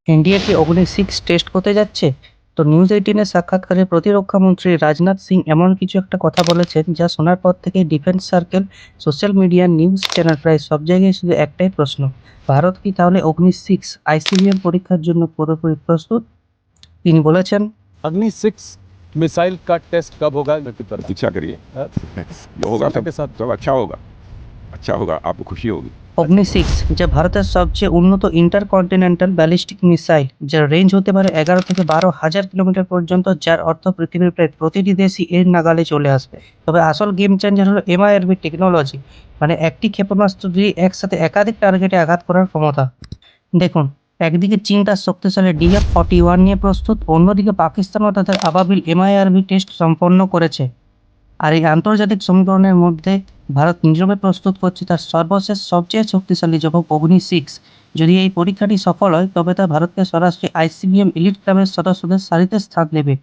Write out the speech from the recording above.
India কি অগ্নি 6 test করতে যাচ্ছে? তো নিউজ 18-এর সাক্ষাৎকারে প্রতিরক্ষামন্ত্রী রাজনাথ সিং এমন কিছু একটা কথা বলেছেন যা শোনার পর থেকে defence circle, social media, news channel প্রায় সব জায়গায় শুধু একটাই প্রশ্ন, ভারত কি তাহলে অগ্নি 6 আইসিবিএম পরীক্ষার জন্য পুরোপুরি প্রস্তুত? তিনি বলেছেন, अग्नि 6 मिसाइल का टेस्ट कब होगा नक्की पर प्रतीक्षा करिए हाँ, जो होगा समय के साथ सब अच्छा होगा आपको खुशी होगी। অগ্নি 6 যা ভারতের সবচেয়ে উন্নত ইন্টারকন্টিনেন্টাল ব্যালিস্টিক মিসাইল, যার রেঞ্জ হতে পারে 11 থেকে 12,000 কিলোমিটার পর্যন্ত, যার অর্থ পৃথিবীর প্রায় প্রতিটি দেশই এর নাগালে চলে আসবে। তবে আসল গেম চেঞ্জার হলো এমআইআরভি টেকনোলজি, মানে একটি ক্ষেপণাস্ত্র দিয়ে একসাথে একাধিক টার্গেটে আঘাত করার ক্ষমতা। দেখুন, একদিকে চীন তার শক্তিশালী DF-41 নিয়ে প্রস্তুত, অন্যদিকে পাকিস্তানও তাদের আবাবিল এমআইআরভি টেস্ট সম্পন্ন করেছে। আর এই আন্তর্জাতিক সমীকরণের মধ্যে ভারত নীরবে প্রস্তুত করছে তার সর্বশেষ সবচেয়ে শক্তিশালী যুবক অগ্নি 6। যদি এই পরীক্ষাটি সফল হয় তবে তা ভারতকে সরাসরি আইসিবিএম এলিট ক্লাবের সদস্যদের সারিতে স্থান দেবে